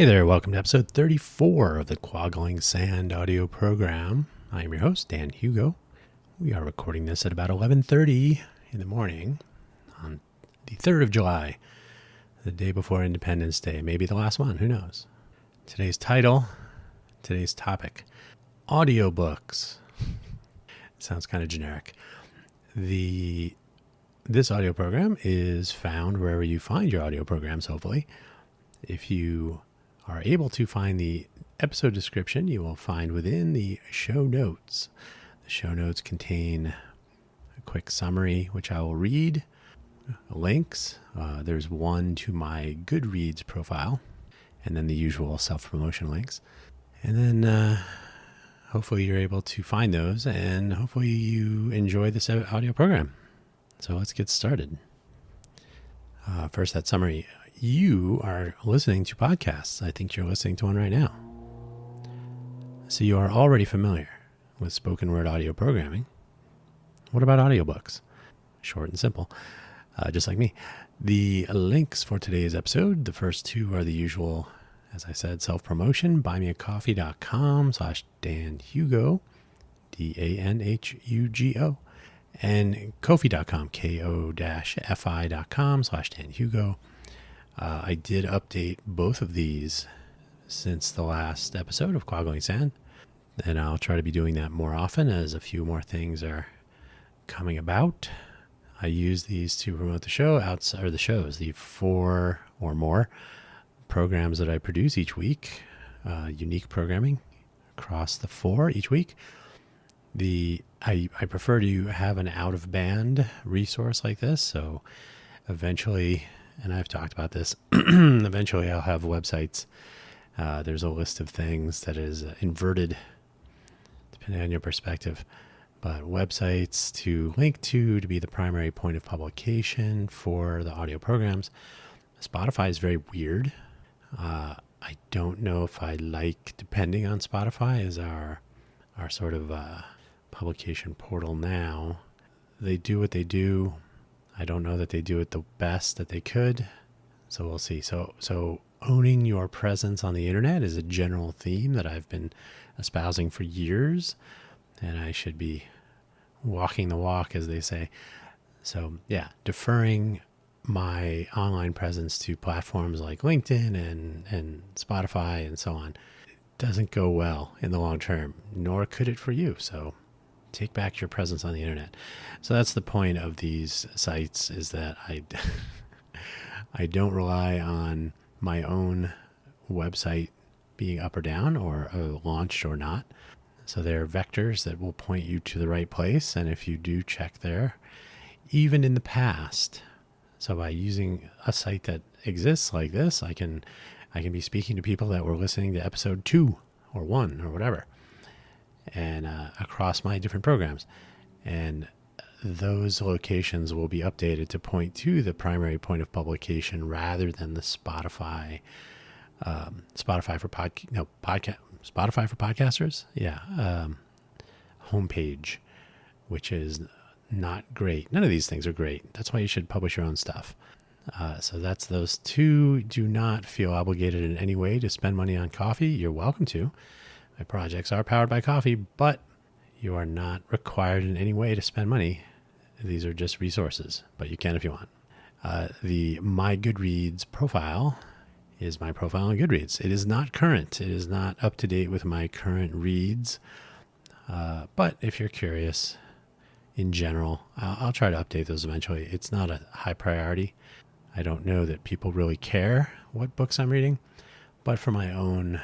Hey there, welcome to episode 34 of the Quaggling Sand audio program. I am your host, Dan Hugo. We are recording this at about 11:30 in the morning on the 3rd of July, the day before Independence Day, maybe the last one, who knows. Today's topic, audiobooks. Sounds kind of generic. This audio program is found wherever you find your audio programs, hopefully. If you are able to find the episode description, you will find within the show notes. The show notes contain a quick summary, which I will read, links. There's one to my Goodreads profile, and then the usual self-promotion links. And then hopefully you're able to find those, and hopefully you enjoy this audio program. So let's get started. First, that summary. You are listening to podcasts. I think you're listening to one right now. So you are already familiar with spoken word audio programming. What about audiobooks? Short and simple, just like me. The links for today's episode, the first two are the usual, as I said, self-promotion, buymeacoffee.com/DanHugo, DANHUGO, and Ko-fi.com, ko-fi.com/DanHugo. I did update both of these since the last episode of Quaggling Sand, and I'll try to be doing that more often as a few more things are coming about. I use these to promote the show, the 4 or more programs that I produce each week, unique programming across the 4 each week. I prefer to have an out-of-band resource like this, so eventually, and I've talked about this, eventually I'll have websites. There's a list of things that is inverted, depending on your perspective, but websites to link to be the primary point of publication for the audio programs. Spotify is very weird. I don't know if I like depending on Spotify as our sort of publication portal now. They do what they do. I don't know that they do it the best that they could, so we'll see. So owning your presence on the internet is a general theme that I've been espousing for years, and I should be walking the walk, as they say. So yeah, deferring my online presence to platforms like LinkedIn and Spotify and so on doesn't go well in the long term, nor could it for you. So take back your presence on the internet. So that's the point of these sites, is that I don't rely on my own website being up or down or launched or not. So there are vectors that will point you to the right place. And if you do check there, even in the past, so by using a site that exists like this, I can be speaking to people that were listening to episode 2 or 1 or whatever, and across my different programs, and those locations will be updated to point to the primary point of publication rather than the Spotify for podcasters, homepage, which is not great. None of these things are great. That's why you should publish your own stuff. So that's those two. Do not feel obligated in any way to spend money on coffee. You're welcome to. My projects are powered by coffee, but you are not required in any way to spend money. These are just resources, but you can if you want. The My Goodreads profile is my profile on Goodreads. It is not current. It is not up to date with my current reads. But if you're curious, in general, I'll try to update those eventually. It's not a high priority. I don't know that people really care what books I'm reading, but for my own,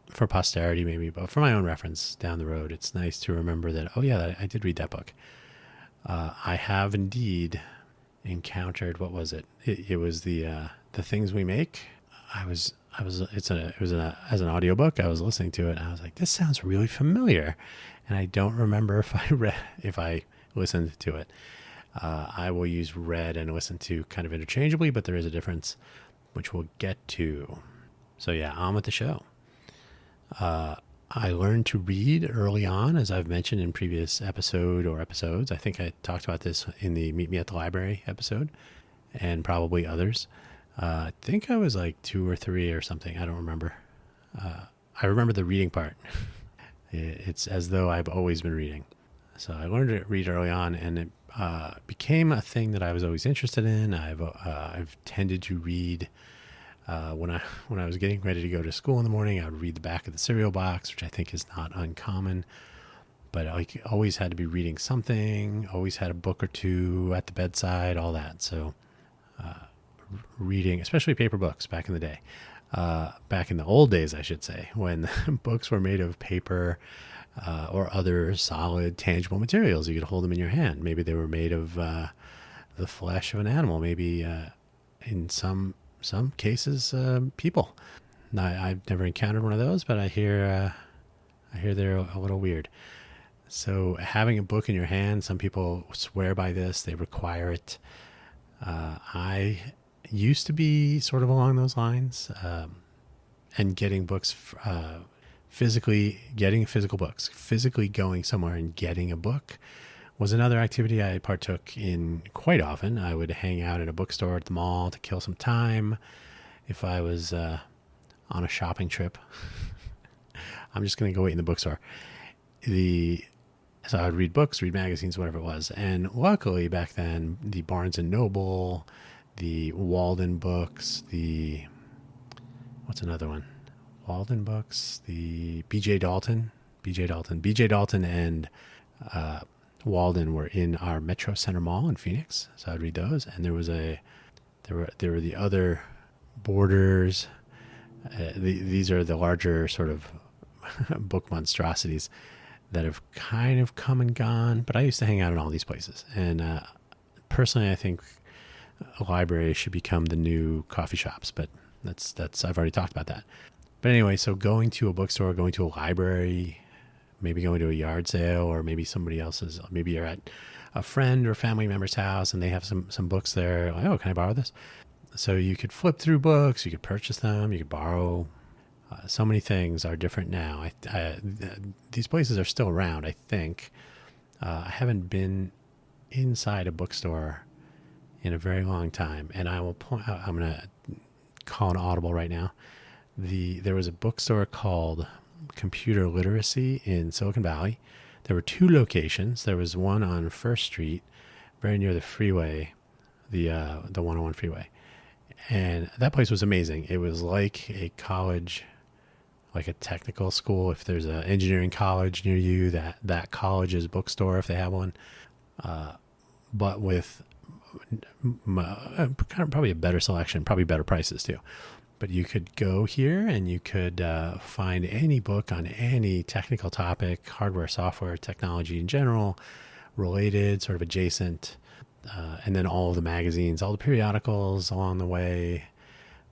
for posterity maybe, but for my own reference down the road, it's nice to remember that, oh yeah, I did read that book. I have indeed encountered, what was it? It was the Things We Make. As an audiobook, I was listening to it and I was like, this sounds really familiar. And I don't remember if I listened to it. I will use read and listen to kind of interchangeably, but there is a difference, which we'll get to. So yeah, on with the show. I learned to read early on, as I've mentioned in previous episodes. I think I talked about this in the Meet Me at the Library episode, and probably others. I think I was like 2 or 3 or something. I don't remember. I remember the reading part. It's as though I've always been reading. So I learned to read early on, and it became a thing that I was always interested in. I've tended to read when I was getting ready to go to school in the morning. I would read the back of the cereal box, which I think is not uncommon. But I always had to be reading something. Always had a book or two at the bedside, all that. So reading, especially paper books back in the day. Back in the old days, I should say, when books were made of paper or other solid, tangible materials. You could hold them in your hand. Maybe they were made of the flesh of an animal. Maybe in some cases, people. I've never encountered one of those, but I hear they're a little weird. So having a book in your hand, some people swear by this. They require it. I used to be sort of along those lines, and getting books, getting physical books, physically going somewhere and getting a book was another activity I partook in quite often. I would hang out in a bookstore at the mall to kill some time. If I was on a shopping trip, I'm just going to go wait in the bookstore. So I would read books, read magazines, whatever it was. And luckily back then, the Barnes and Noble, the Walden books, what's another one? Walden books, the BJ Dalton and Walden were in our Metro Center Mall in Phoenix. So I'd read those. And there were the other Borders. These are the larger sort of book monstrosities that have kind of come and gone, but I used to hang out in all these places. And personally, I think libraries should become the new coffee shops, but that's I've already talked about that. But anyway, so going to a bookstore, going to a library, maybe going to a yard sale, or maybe somebody else's, maybe you're at a friend or family member's house and they have some books there. Like, oh, can I borrow this? So you could flip through books, you could purchase them, you could borrow. So many things are different now. These places are still around, I think. I haven't been inside a bookstore in a very long time. And I'm going to call an audible right now. There was a bookstore called Computer Literacy in Silicon Valley. There were 2 locations. There was one on First Street, very near the freeway, the 101 freeway. And that place was amazing. It was like a college, like a technical school. If there's an engineering college near you, that college's bookstore, if they have one, but with probably a better selection, probably better prices too. But you could go here and you could find any book on any technical topic, hardware, software, technology in general, related, sort of adjacent, and then all of the magazines, all the periodicals along the way,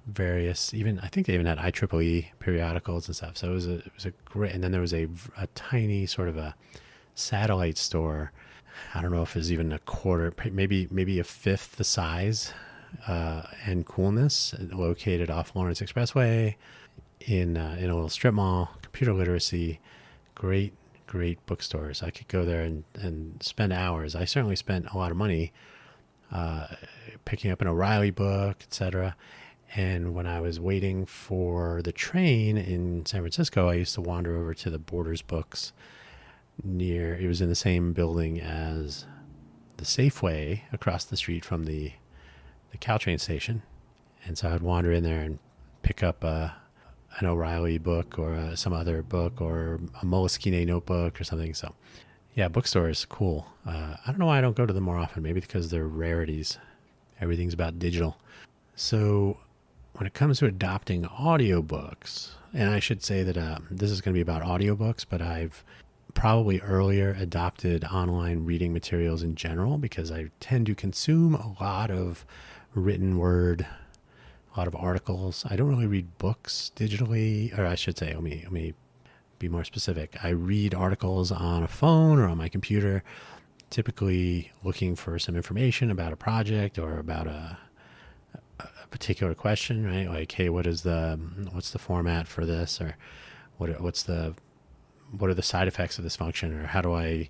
various, I think they even had IEEE periodicals and stuff. So it was a great, and then there was a tiny sort of a satellite store. I don't know if it was even a quarter, maybe a fifth the size and coolness, located off Lawrence Expressway in a little strip mall. Computer Literacy, great bookstores. I could go there and spend hours. I certainly spent a lot of money picking up an O'Reilly book, etc. And when I was waiting for the train in San Francisco, I used to wander over to the Borders Books it was in the same building as the Safeway across the street from the Caltrain station. And so I'd wander in there and pick up an O'Reilly book or some other book or a Moleskine notebook or something. So yeah, bookstores, cool. I don't know why I don't go to them more often. Maybe because they're rarities. Everything's about digital. So when it comes to adopting audiobooks, and I should say that this is going to be about audiobooks, but I've probably earlier adopted online reading materials in general because I tend to consume a lot of written word, a lot of articles. I don't really read books digitally, or I should say, let me be more specific. I read articles on a phone or on my computer, typically looking for some information about a project or about a particular question, right? Like, hey, what's the format for this, or what are the side effects of this function, or how do I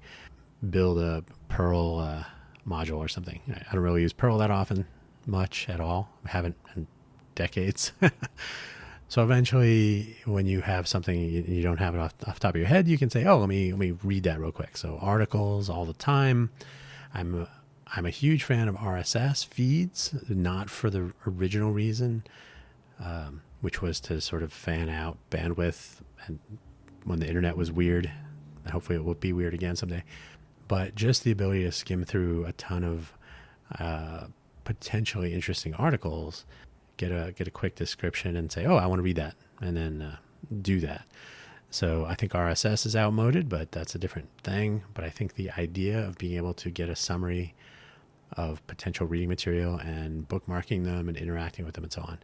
build a Perl module or something? I don't really use Perl that often, much at all. I haven't, and decades. So eventually, when you have something you don't have it off the top of your head, you can say, "Oh, let me read that real quick." So articles all the time. I'm a huge fan of RSS feeds, not for the original reason, which was to sort of fan out bandwidth, and when the internet was weird, hopefully it will be weird again someday. But just the ability to skim through a ton of potentially interesting articles, get a quick description, and say, "Oh, I want to read that," and then do that. So I think RSS is outmoded, but that's a different thing. But I think the idea of being able to get a summary of potential reading material and bookmarking them and interacting with them and so on,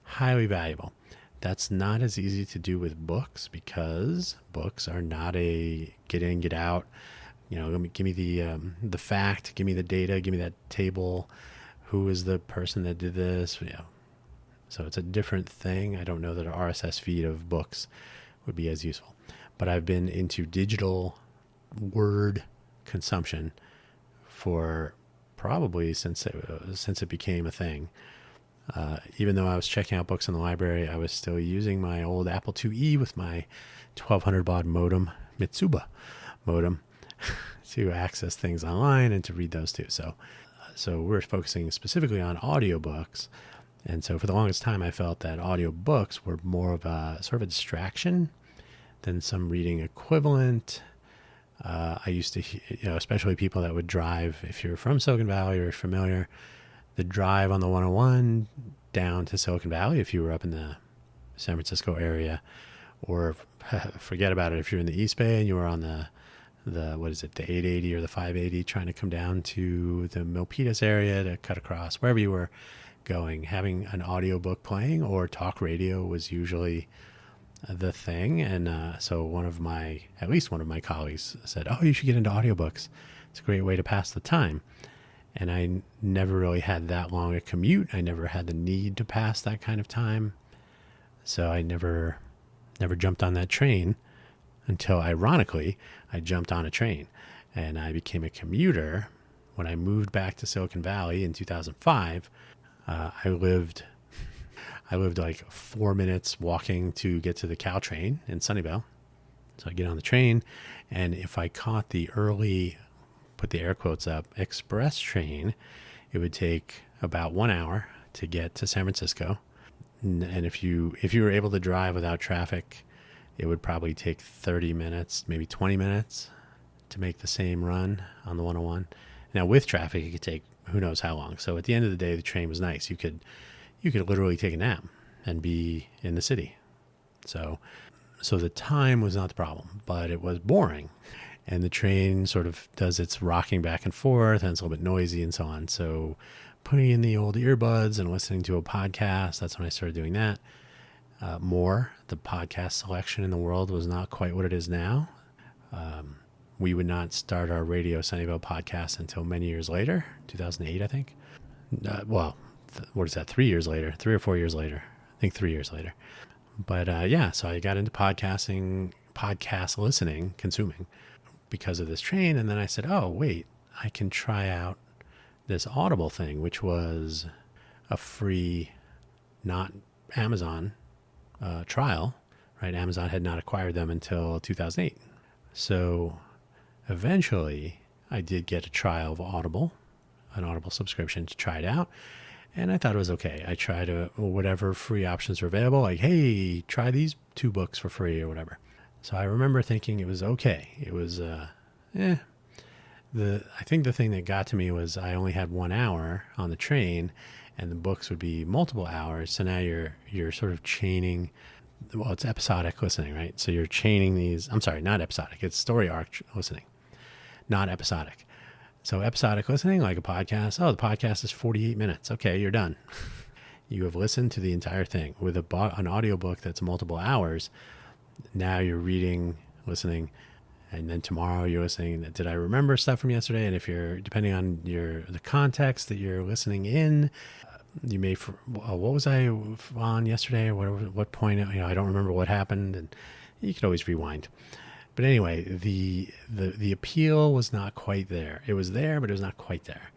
highly valuable. That's not as easy to do with books, because books are not a get in, get out. Give me the fact, give me the data, give me that table. Who is the person that did this? So it's a different thing. I don't know that an RSS feed of books would be as useful. But I've been into digital word consumption for probably since it became a thing. Even though I was checking out books in the library, I was still using my old Apple IIe with my 1200 baud modem, Mitsuba modem, to access things online and to read those too. So we're focusing specifically on audiobooks. And so for the longest time, I felt that audiobooks were more of a sort of a distraction than some reading equivalent. I used to, especially people that would drive, if you're from Silicon Valley or familiar, the drive on the 101 down to Silicon Valley, if you were up in the San Francisco area, or forget about it if you're in the East Bay and you were on the 880 or the 580 trying to come down to the Milpitas area to cut across, wherever you were going, having an audiobook playing or talk radio was usually the thing. And so at least one of my colleagues said, "Oh, you should get into audiobooks. It's a great way to pass the time." And I never really had that long a commute. I never had the need to pass that kind of time. So I never jumped on that train until, ironically, I jumped on a train and I became a commuter. When I moved back to Silicon Valley in 2005, I lived like 4 minutes walking to get to the Caltrain in Sunnyvale. So I get on the train, and if I caught the early, put the air quotes up, express train, it would take about 1 hour to get to San Francisco. And if you were able to drive without traffic, it would probably take 30 minutes, maybe 20 minutes to make the same run on the 101. Now with traffic, it could take who knows how long. So at the end of the day, the train was nice. You could literally take a nap and be in the city. So the time was not the problem, but it was boring. And the train sort of does its rocking back and forth, and it's a little bit noisy and so on. So putting in the old earbuds and listening to a podcast, that's when I started doing that more. The podcast selection in the world was not quite what it is now. We would not start our Radio Sunnyvale podcast until many years later, 2008, I think. What is that, 3 years later, 3 or 4 years later? I think 3 years later. But so I got into podcast listening, consuming, because of this train. And then I said, oh, wait, I can try out this Audible thing, which was a free, not Amazon trial, right? Amazon had not acquired them until 2008. So eventually I did get a trial of an Audible subscription to try it out. And I thought it was okay. I tried whatever free options were available, like, hey, try these 2 books for free or whatever. So I remember thinking it was okay. It was, I think the thing that got to me was I only had 1 hour on the train, and the books would be multiple hours. So now you're sort of chaining. Well, it's episodic listening, right? So you're chaining these. I'm sorry, not episodic. It's story arc listening, not episodic. So episodic listening, like a podcast. Oh, the podcast is 48 minutes. Okay, you're done. You have listened to the entire thing. With an audiobook that's multiple hours, now you're reading, listening, and then tomorrow you're listening. Did I remember stuff from yesterday? And if you're, depending on the context that you're listening in, you may, what was I on yesterday? Or what point? I don't remember what happened, and you could always rewind. But anyway, the appeal was not quite there. It was there, but it was not quite there.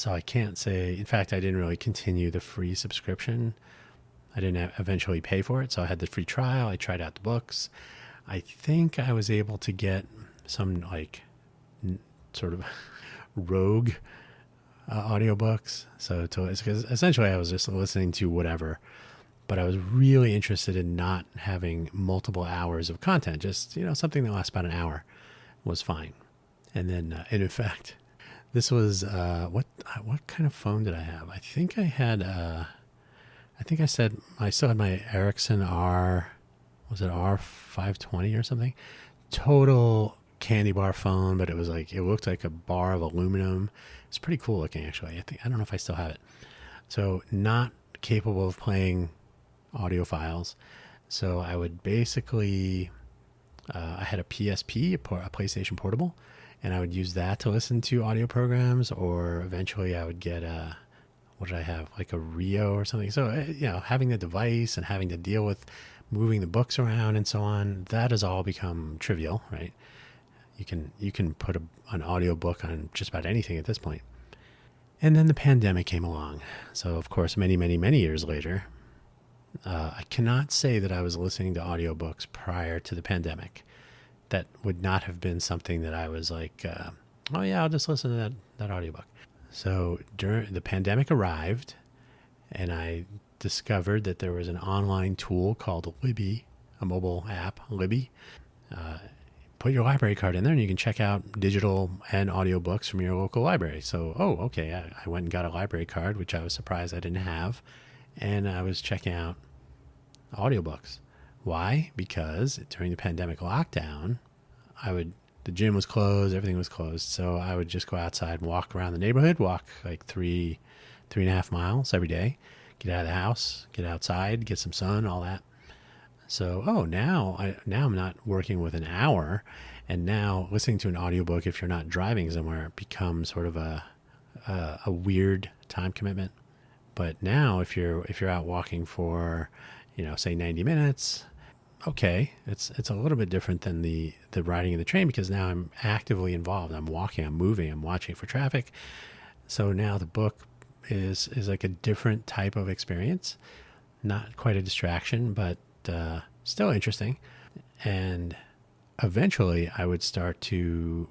So I can't say, in fact, I didn't really continue the free subscription. I didn't eventually pay for it. So I had the free trial. I tried out the books. I think I was able to get some like sort of rogue audiobooks. So because essentially I was just listening to whatever, but I was really interested in not having multiple hours of content. Just, something that lasts about an hour was fine. And then, and in fact, this was, what kind of phone did I have? I think I had, I think I said I still had my Ericsson was it R520 or something? Total candy bar phone, but it was like, it looked like a bar of aluminum. It's pretty cool looking, actually. I don't know if I still have it. So not capable of playing audio files. I would basically, I had a PSP, a PlayStation Portable, and I would use that to listen to audio programs, or eventually I would get what did I have? Like a Rio or something. So, having the device and having to deal with moving the books around and so on, that has all become trivial, right? You can put an audio book on just about anything at this point. And then the pandemic came along. So, of course, many, many, many years later, I cannot say that I was listening to audiobooks prior to the pandemic. That would not have been something that I was like, oh yeah, I'll just listen to that audiobook. So during the pandemic arrived, and I discovered that there was an online tool called Libby, a mobile app, Libby. Put your library card in there and you can check out digital and audiobooks from your local library. So, okay, I went and got a library card, which I was surprised I didn't have. And I was checking out audiobooks. Why? Because during the pandemic lockdown, the gym was closed, everything was closed. So I would just go outside and walk around the neighborhood, walk like 3.5 miles every day, get out of the house, get outside, get some sun, all that. So, now I'm not working with an hour, and now listening to an audiobook, if you're not driving somewhere, becomes sort of a weird time commitment. But now if you're out walking for, say 90 minutes, okay, it's a little bit different than the riding in the train, because now I'm actively involved. I'm walking, I'm moving, I'm watching for traffic. So now the book is like a different type of experience, not quite a distraction, but still interesting. And eventually I would start to,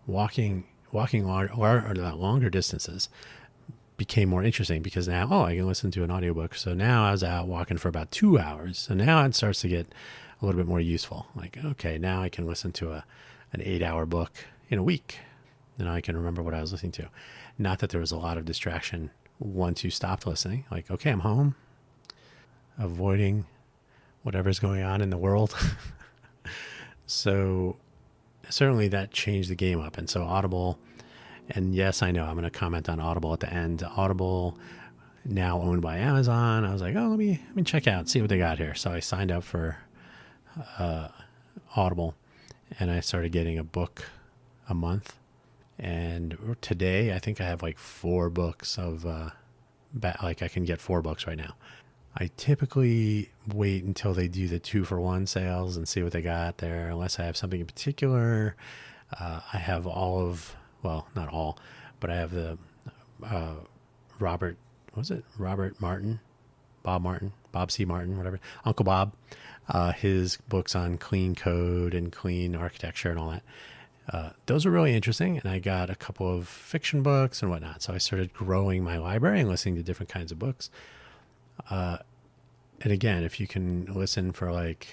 walking longer distances became more interesting, because now, I can listen to an audiobook. So now I was out walking for about 2 hours. So now it starts to get a little bit more useful. Like, okay, now I can listen to an 8-hour book in a week. And I can remember what I was listening to. Not that there was a lot of distraction once you stopped listening. Like, okay, I'm home, avoiding whatever's going on in the world. So certainly that changed the game up. And so Audible, and yes, I know I'm going to comment on Audible at the end. Audible, now owned by Amazon. I was like, let me check out, see what they got here. So I signed up for Audible, and I started getting a book a month. And today, I think I have like 4 books of, I can get 4 books right now. I typically wait until they do the 2-for-1 sales and see what they got there, unless I have something in particular. I have not all, but I have the Bob C. Martin, whatever, Uncle Bob, his books on clean code and clean architecture and all that. Those were really interesting, and I got a couple of fiction books and whatnot. So I started growing my library and listening to different kinds of books. And again, if you can listen for like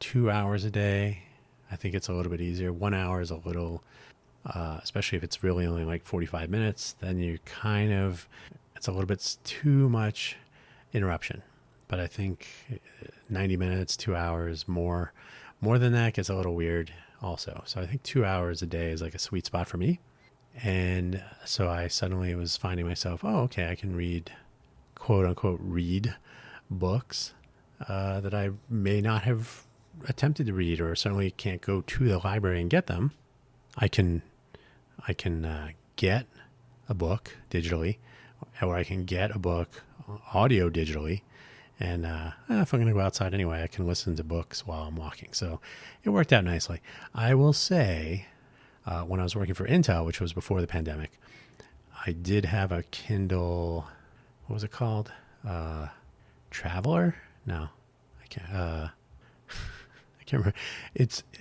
2 hours a day, I think it's a little bit easier. 1 hour is a little, especially if it's really only like 45 minutes, then it's a little bit too much interruption. But I think 90 minutes, 2 hours, more than that gets a little weird also. So I think 2 hours a day is like a sweet spot for me. And so I suddenly was finding myself, okay, I can read, quote unquote, read books that I may not have attempted to read, or certainly can't go to the library and get them. I can get a book digitally, or I can get a book audio digitally. And if I'm going to go outside anyway, I can listen to books while I'm walking. So it worked out nicely. I will say, when I was working for Intel, which was before the pandemic, I did have a Kindle. What was it called? Traveler? No, I can't. I can't remember.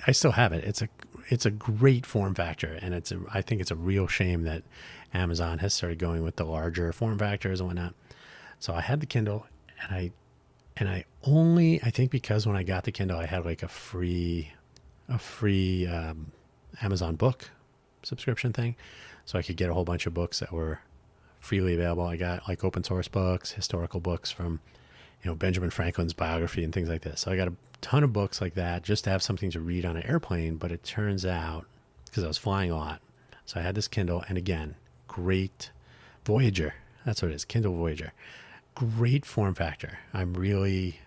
I still have it. It's a great form factor, and I think it's a real shame that Amazon has started going with the larger form factors and whatnot. So I had the Kindle, and I think because when I got the Kindle, I had like a free Amazon book subscription thing, so I could get a whole bunch of books that were freely available. I got like open source books, historical books from Benjamin Franklin's biography and things like this. So I got a ton of books like that just to have something to read on an airplane. But it turns out, because I was flying a lot, so I had this Kindle, and again, great Voyager. That's what it is, Kindle Voyager. Great form factor. I'm really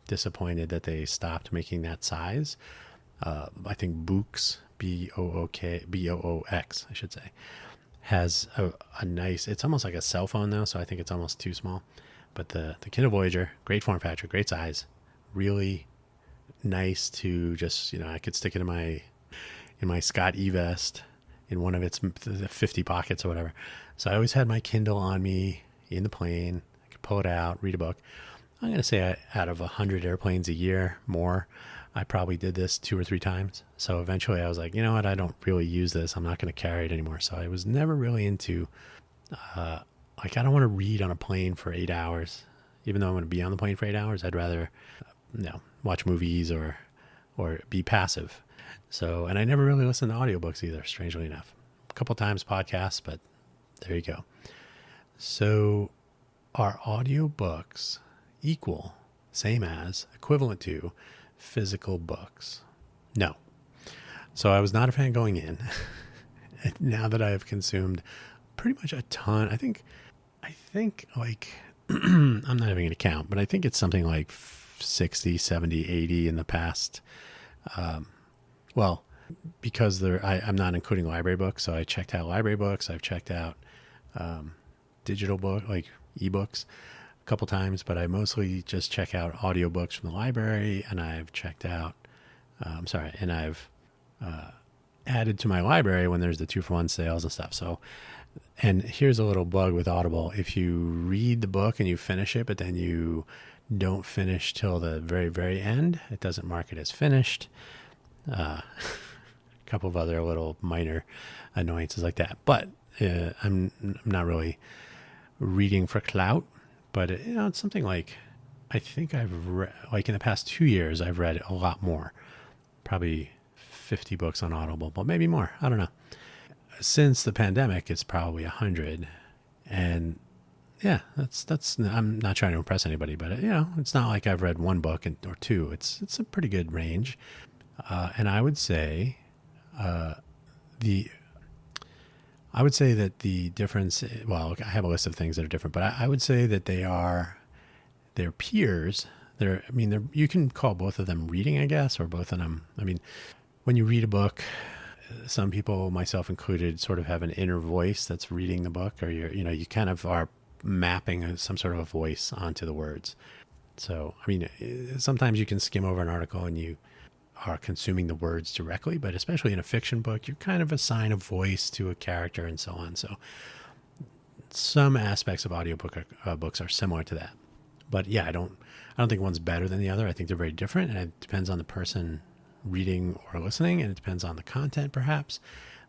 disappointed that they stopped making that size. I think Books, Boox, I should say, has a nice, it's almost like a cell phone though, so I think it's almost too small. But the Kindle Voyager, great form factor, great size, really nice to just, I could stick it in my Scott E-vest in one of its 50 pockets or whatever. So I always had my Kindle on me in the plane. I could pull it out, read a book. I'm going to say out of 100 airplanes a year, more, I probably did this 2 or 3 times. So eventually I was like, you know what? I don't really use this. I'm not going to carry it anymore. So I was never really into, I don't want to read on a plane for 8 hours. Even though I'm going to be on the plane for 8 hours, I'd rather, watch movies or be passive. So, and I never really listened to audiobooks either, strangely enough. A couple times podcasts, but there you go. So are audiobooks same as, equivalent to physical books? No. So I was not a fan going in. Now that I have consumed pretty much a ton, I think like, I'm not even going to count, but I think it's something like 60, 70, 80 in the past. Because I'm not including library books. So I checked out library books. I've checked out digital book, like ebooks, a couple times, but I mostly just check out audiobooks from the library, and I've checked out, and I've added to my library when there's the 2-for-1 sales and stuff. So, and here's a little bug with Audible. If you read the book and you finish it, but then you don't finish till the very, very end, it doesn't mark it as finished. A couple of other little minor annoyances like that. But I'm not really reading for clout, but it's something like, I think I've read, like in the past 2 years, I've read a lot more, probably 50 books on Audible, but maybe more. I don't know. Since the pandemic, it's probably 100. And yeah, that's, I'm not trying to impress anybody, but it's not like I've read one book or two. It's a pretty good range. And I would say, that the difference, well, I have a list of things that are different, but I would say that their peers, you can call both of them reading, I guess, or both of them. I mean, when you read a book, some people, myself included, sort of have an inner voice that's reading the book, or you kind of are mapping some sort of a voice onto the words. So, I mean, sometimes you can skim over an article and you are consuming the words directly, but especially in a fiction book, you kind of assign a voice to a character and so on. So some aspects of audiobook books are similar to that. But yeah, I don't think one's better than the other. I think they're very different, and it depends on the person reading or listening, and it depends on the content, perhaps,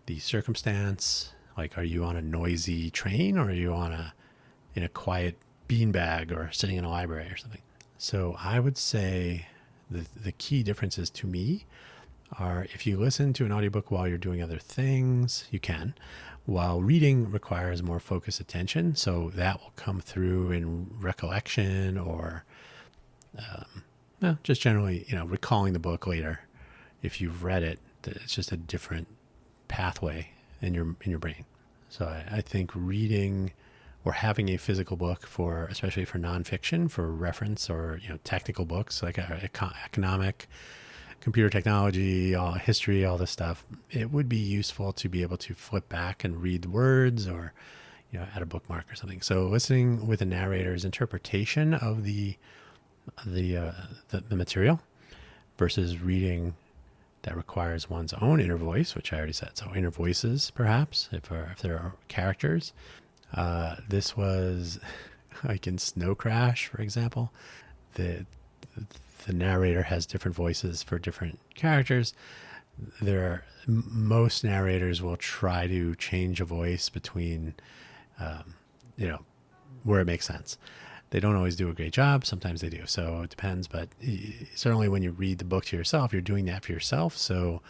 the circumstance. Like, are you on a noisy train, or are you in a quiet beanbag, or sitting in a library or something? So I would say the key differences to me are, if you listen to an audiobook while you're doing other things, you can. While reading requires more focused attention, so that will come through in recollection, or just generally, recalling the book later. If you've read it, it's just a different pathway in your brain. So I think reading or having a physical book, especially for nonfiction, for reference, or technical books like economic, computer technology, history, all this stuff, it would be useful to be able to flip back and read the words, or add a bookmark or something. So listening with a narrator's interpretation of the material versus reading that requires one's own inner voice, which I already said. So inner voices, perhaps, if there are characters. This was like in Snow Crash, for example. The the narrator has different voices for different characters. Most narrators will try to change a voice between, you know, where it makes sense. They don't always do a great job. Sometimes they do. So it depends. But certainly when you read the book to yourself, you're doing that for yourself. So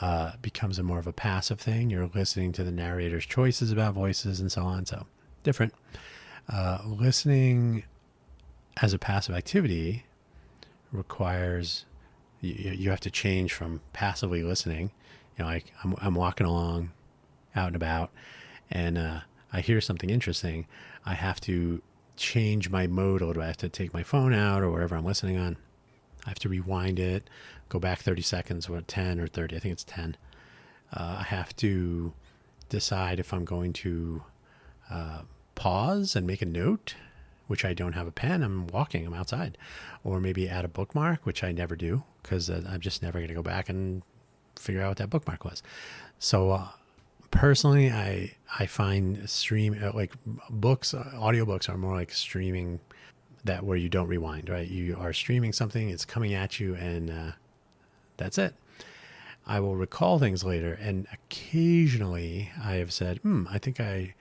it becomes a more of a passive thing. You're listening to the narrator's choices about voices and so on. So different. Listening as a passive activity requires you have to change from passively listening. You know, like I'm walking along out and about, and I hear something interesting. I have to change my mode a little bit. I have to take my phone out or whatever I'm listening on. I have to rewind it, go back 30 seconds or 10 or 30. I think it's 10. I have to decide if I'm going to pause and make a note, which I don't have a pen. I'm walking, I'm outside. Or maybe add a bookmark, which I never do because I'm just never going to go back and figure out what that bookmark was. So personally, I find like books, audiobooks are more like streaming, that where you don't rewind, right? You are streaming something, it's coming at you, and that's it. I will recall things later, and occasionally I have said, I think I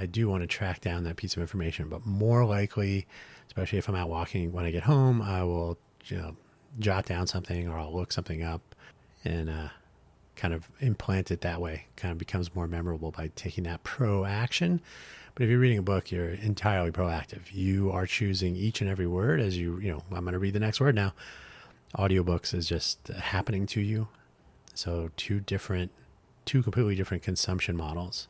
do want to track down that piece of information, but more likely, especially if I'm out walking, when I get home, I will, jot down something or I'll look something up and kind of implant it that way. Kind of becomes more memorable by taking that pro action. But if you're reading a book, you're entirely proactive. You are choosing each and every word as I'm going to read the next word now. Audiobooks is just happening to you. So two completely different consumption models.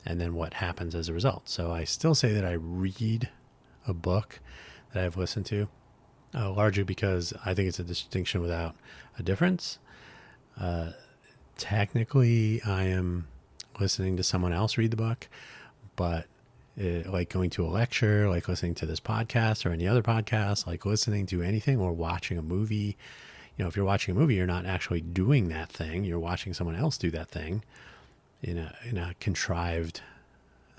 And then what happens as a result. So I still say that I read a book that I've listened to, largely because I think it's a distinction without a difference. Technically, I am listening to someone else read the book, but like going to a lecture, like listening to this podcast or any other podcast, like listening to anything or watching a movie. If you're watching a movie, you're not actually doing that thing. You're watching someone else do that thing in a contrived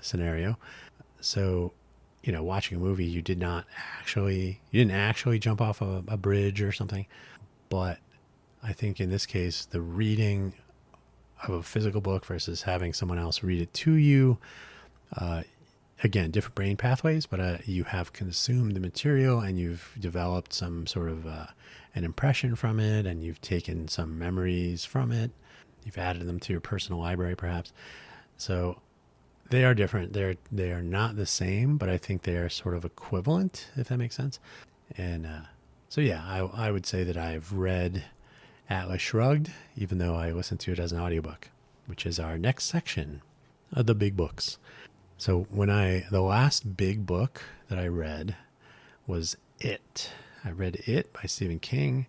scenario. So, watching a movie, you didn't actually jump off a bridge or something. But I think in this case, the reading of a physical book versus having someone else read it to you, again, different brain pathways, but you have consumed the material and you've developed some sort of an impression from it, and you've taken some memories from it. You've added them to your personal library, perhaps. So they are different. They are not the same, but I think they are sort of equivalent, if that makes sense. And so, yeah, I would say that I've read Atlas Shrugged, even though I listened to it as an audiobook, which is our next section of the big books. So the last big book that I read was It. I read It by Stephen King.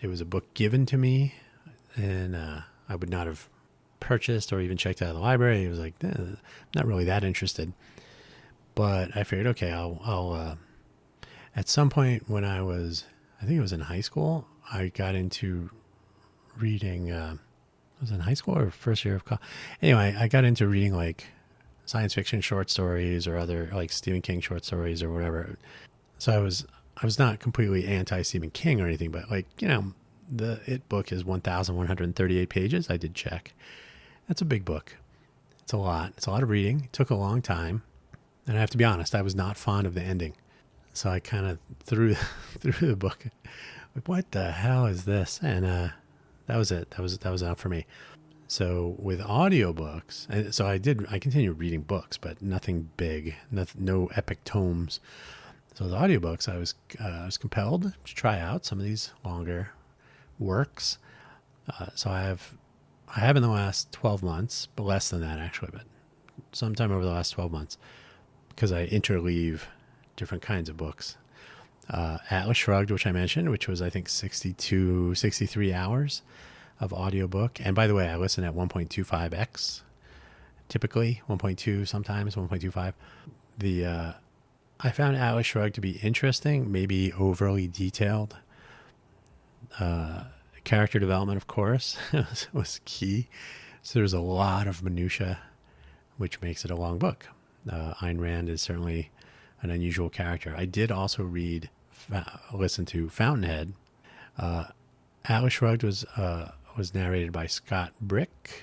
It was a book given to me, and I would not have purchased or even checked out of the library. It was like, not really that interested. But I figured, okay, I'll at some point when I think it was in high school, I got into reading, was it in high school or first year of college? Anyway, I got into reading like science fiction short stories or other like Stephen King short stories or whatever. So I was not completely anti Stephen King or anything, but like, the It book is 1,138 pages. I did check. That's a big book. It's a lot. It's a lot of reading. It took a long time. And I have to be honest, I was not fond of the ending. So I kind of threw the book. Like, what the hell is this? And that was it. That was enough for me. So with audiobooks, and so I continued reading books, but nothing big, no epic tomes. So with audiobooks, I was compelled to try out some of these longer works. So I have in the last 12 months, but less than that actually, but sometime over the last 12 months, because I interleave different kinds of books. Atlas Shrugged, which I mentioned, which was I think 63 hours of audiobook. And by the way, I listen at 1.25x, typically 1.2, sometimes 1.25. I found Atlas Shrugged to be interesting, maybe overly detailed. Character development, of course, was key. So there's a lot of minutia, which makes it a long book. Ayn Rand is certainly an unusual character. I did also listen to Fountainhead. Atlas Shrugged was narrated by Scott Brick,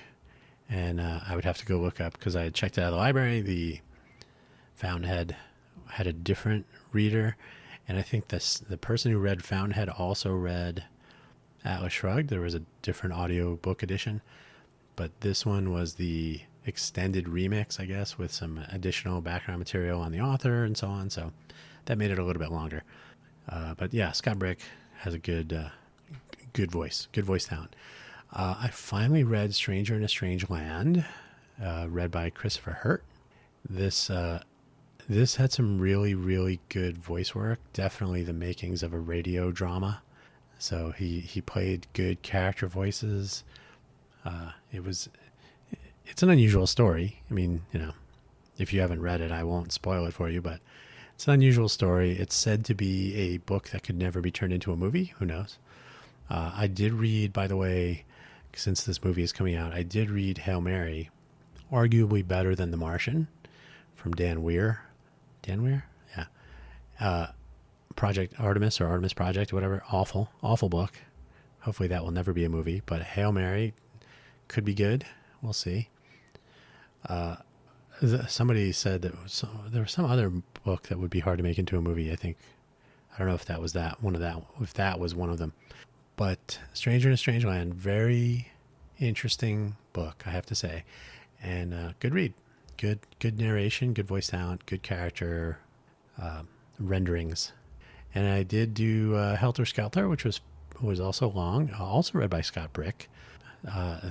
and I would have to go look up because I had checked it out of the library. The Fountainhead had a different reader, and I think the person who read Fountainhead also read Atlas Shrugged. There was a different audio book edition, but this one was the extended remix, I guess, with some additional background material on the author and so on. So that made it a little bit longer. But yeah, Scott Brick has a good voice talent. I finally read Stranger in a Strange Land, read by Christopher Hurt. This had some really, really good voice work. Definitely the makings of a radio drama. So he played good character voices. It's an unusual story. I mean, if you haven't read it, I won't spoil it for you, but it's an unusual story. It's said to be a book that could never be turned into a movie. Who knows? I did read, by the way, since this movie is coming out, I did read Hail Mary, arguably better than The Martian, from Dan Weir. Dan Weir? Yeah. Project Artemis or Artemis Project, whatever. Awful book. Hopefully that will never be a movie, but Hail Mary could be good. We'll see. Somebody said that there was some other book that would be hard to make into a movie. I don't know if that was if that was one of them. But Stranger in a Strange Land, very interesting book, I have to say, and good read, good narration, good voice talent, good character renderings. And I did do Helter Skelter, which was also long, also read by Scott Brick.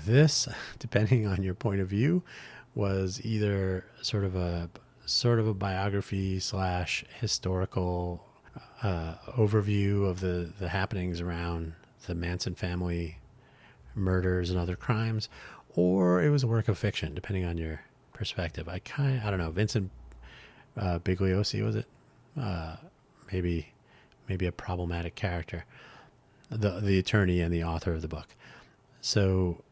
This, depending on your point of view, was either sort of a biography / historical overview of the happenings around the Manson family murders and other crimes, or it was a work of fiction, depending on your perspective. I don't know. Vincent Bigliosi, was it? Maybe a problematic character, the attorney and the author of the book. So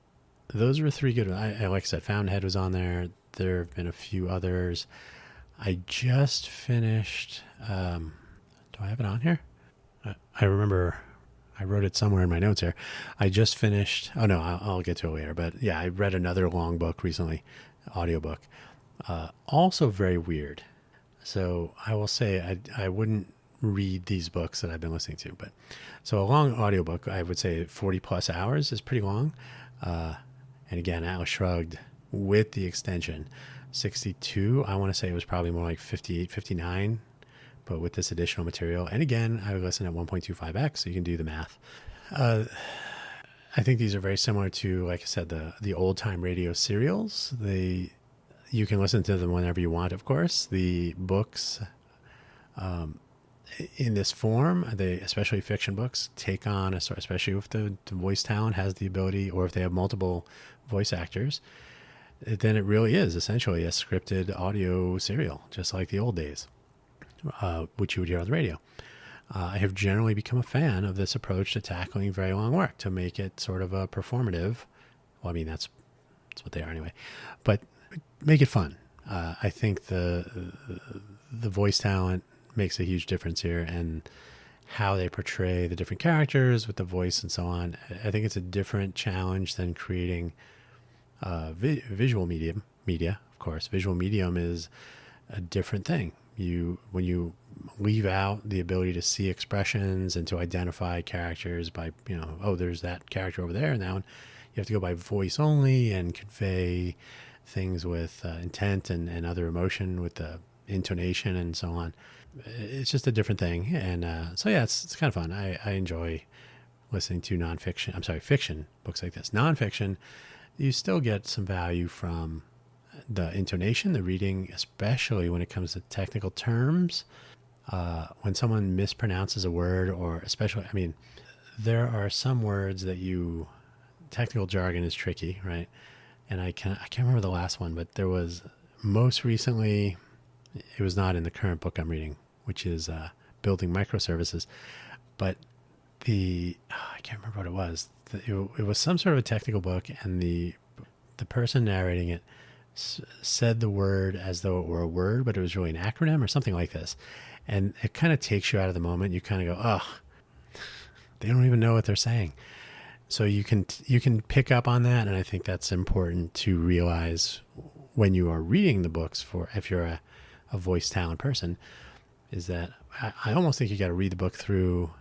those were three good ones. Like I said, Fountainhead was on there. There have been a few others. I just finished. Do I have it on here? I remember I wrote it somewhere in my notes here. I just finished. Oh no, I'll get to it later. But yeah, I read another long book recently, audiobook. Also very weird. So I will say I wouldn't read these books that I've been listening to, but so a long audiobook, I would say 40 plus hours is pretty long. And again, Atlas Shrugged with the extension, 62. I want to say it was probably more like 58, 59, but with this additional material. And again, I would listen at 1.25x, so you can do the math. I think these are very similar to, like I said, the old time radio serials. You can listen to them whenever you want, of course. The books, in this form, especially fiction books, take on especially if the voice talent has the ability, or if they have multiple voice actors, then it really is essentially a scripted audio serial, just like the old days, which you would hear on the radio. I have generally become a fan of this approach to tackling very long work, to make it sort of a performative. Well, I mean, that's what they are anyway, but make it fun. I think the voice talent makes a huge difference here, and how they portray the different characters with the voice and so on. I think it's a different challenge than creating visual media. Of course, visual medium is a different thing. When you leave out the ability to see expressions and to identify characters by, there's that character over there, and that one, you have to go by voice only and convey things with intent and other emotion with the intonation and so on. It's just a different thing. And so yeah, it's kind of fun. I enjoy listening to fiction books like this. Nonfiction, you still get some value from the intonation, the reading, especially when it comes to technical terms. When someone mispronounces a word, or especially, there are some words that technical jargon is tricky, right? And I can't remember the last one, but there was most recently, it was not in the current book I'm reading, which is Building Microservices, but I can't remember what it was. It was some sort of a technical book, and the person narrating it said the word as though it were a word, but it was really an acronym or something like this. And it kind of takes you out of the moment. You kind of go, oh, they don't even know what they're saying. So you can pick up on that, and I think that's important to realize when you are reading the books. For if you're a voice talent person, is that I almost think you got to read the book through,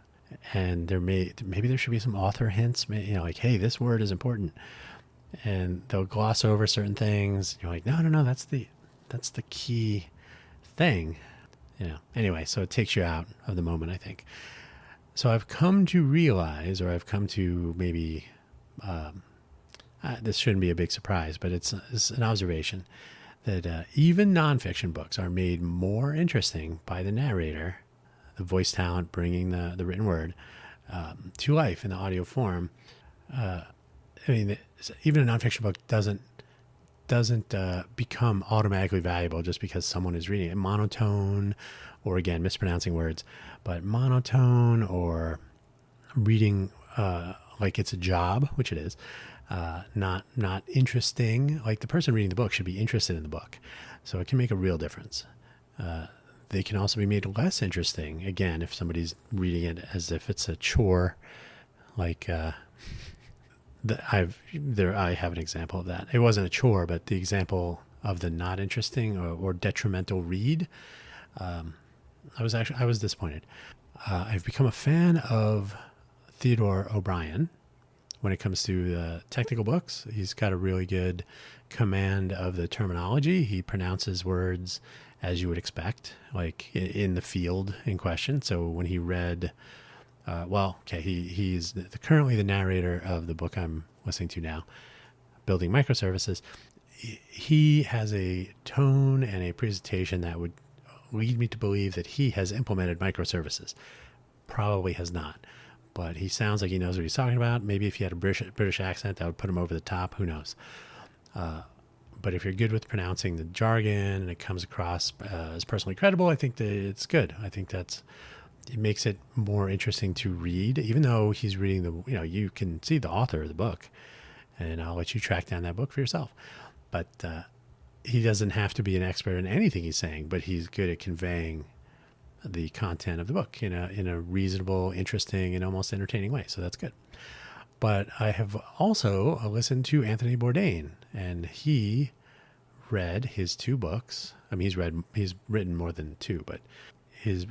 and maybe there should be some author hints, like, hey, this word is important, and they'll gloss over certain things. You're like, no, that's the key thing. Anyway, so it takes you out of the moment, I think. So I've come to realize, or I've come to maybe, this shouldn't be a big surprise, but it's an observation that even nonfiction books are made more interesting by the narrator, the voice talent bringing the written word to life in the audio form. Even a nonfiction book doesn't become automatically valuable just because someone is reading it. Monotone, or again, mispronouncing words, but monotone or reading like it's a job, which it is, not interesting. Like the person reading the book should be interested in the book. So it can make a real difference. They can also be made less interesting. Again, if somebody's reading it as if it's a chore, like I have an example of that. It wasn't a chore, but the example of the not interesting or detrimental read. I was disappointed. I've become a fan of Theodore O'Brien when it comes to technical books. He's got a really good command of the terminology. He pronounces words as you would expect, like in the field in question. So when he read, he's currently the narrator of the book I'm listening to now, Building Microservices. He has a tone and a presentation that would lead me to believe that he has implemented microservices. Probably has not, but he sounds like he knows what he's talking about. Maybe if he had a British accent, that would put him over the top. Who knows? But if you're good with pronouncing the jargon and it comes across as personally credible, I think that it's good. I think it makes it more interesting to read, even though he's reading you can see the author of the book, and I'll let you track down that book for yourself. But he doesn't have to be an expert in anything he's saying, but he's good at conveying the content of the book in a reasonable, interesting, and almost entertaining way. So that's good. But I have also listened to Anthony Bourdain, and he read his two books. I mean, he's written more than two, but his,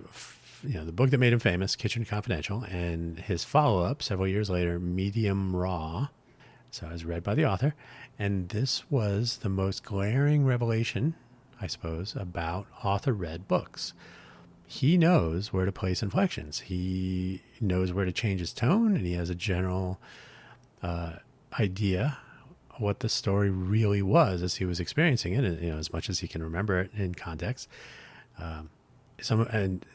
the book that made him famous, Kitchen Confidential, and his follow-up several years later, Medium Raw. So it was read by the author. And this was the most glaring revelation, I suppose, about author-read books. He knows where to place inflections. He knows where to change his tone, and he has a general idea what the story really was as he was experiencing it, as much as he can remember it in context. And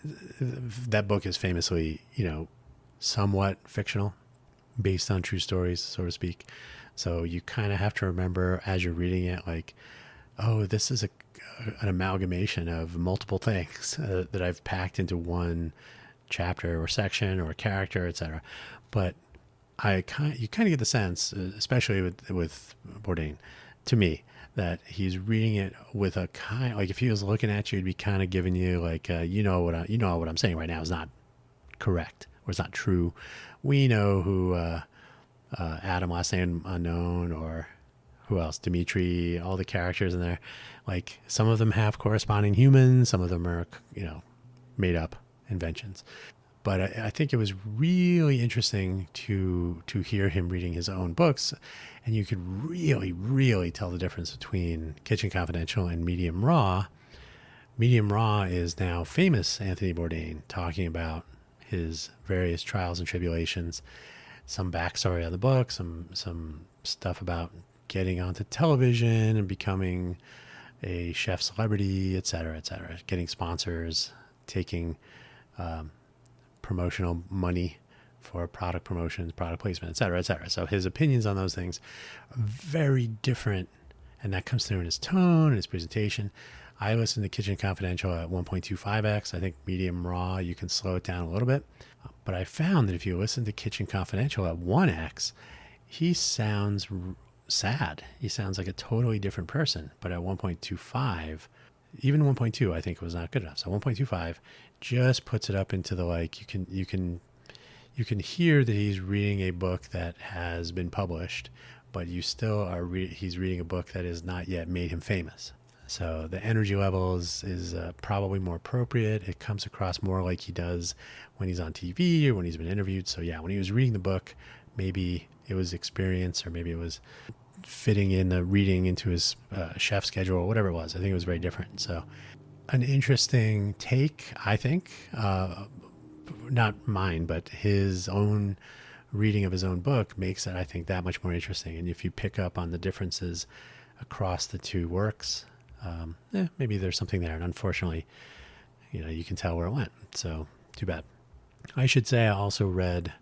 that book is famously, somewhat fictional, based on true stories, so to speak. So you kind of have to remember as you're reading it, like, oh, this is an amalgamation of multiple things that I've packed into one chapter or section or character, etc. But you kind of get the sense, especially with Bourdain, to me, that he's reading it with a kind, like if he was looking at you, he'd be kind of giving you like, what I'm saying right now is not correct or it's not true. We know who Adam, last name unknown, or who else, Dimitri, all the characters in there. Like some of them have corresponding humans, some of them are, made up inventions. But I think it was really interesting to hear him reading his own books, and you could really, really tell the difference between Kitchen Confidential and Medium Raw. Medium Raw is now famous Anthony Bourdain talking about his various trials and tribulations, some backstory of the book, some stuff about getting onto television and becoming a chef celebrity, et cetera, getting sponsors, taking promotional money for product promotions, product placement, et cetera, et cetera. So his opinions on those things are very different, and that comes through in his tone and his presentation. I listen to Kitchen Confidential at 1.25x. I think Medium Raw, you can slow it down a little bit. But I found that if you listen to Kitchen Confidential at 1x, he sounds sad. He sounds like a totally different person. But at 1.25, even 1.2, I think was not good enough. So 1.25 just puts it up into the, like, you can hear that he's reading a book that has been published, but you still are he's reading a book that has not yet made him famous. So the energy level is probably more appropriate. It comes across more like he does when he's on TV or when he's been interviewed. So yeah, when he was reading the book, maybe it was experience, or maybe it was fitting in the reading into his chef schedule or whatever it was. I think it was very different. So an interesting take, I think, not mine, but his own reading of his own book makes it, I think, that much more interesting. And if you pick up on the differences across the two works, maybe there's something there. And unfortunately, you can tell where it went. So too bad. I should say I also read,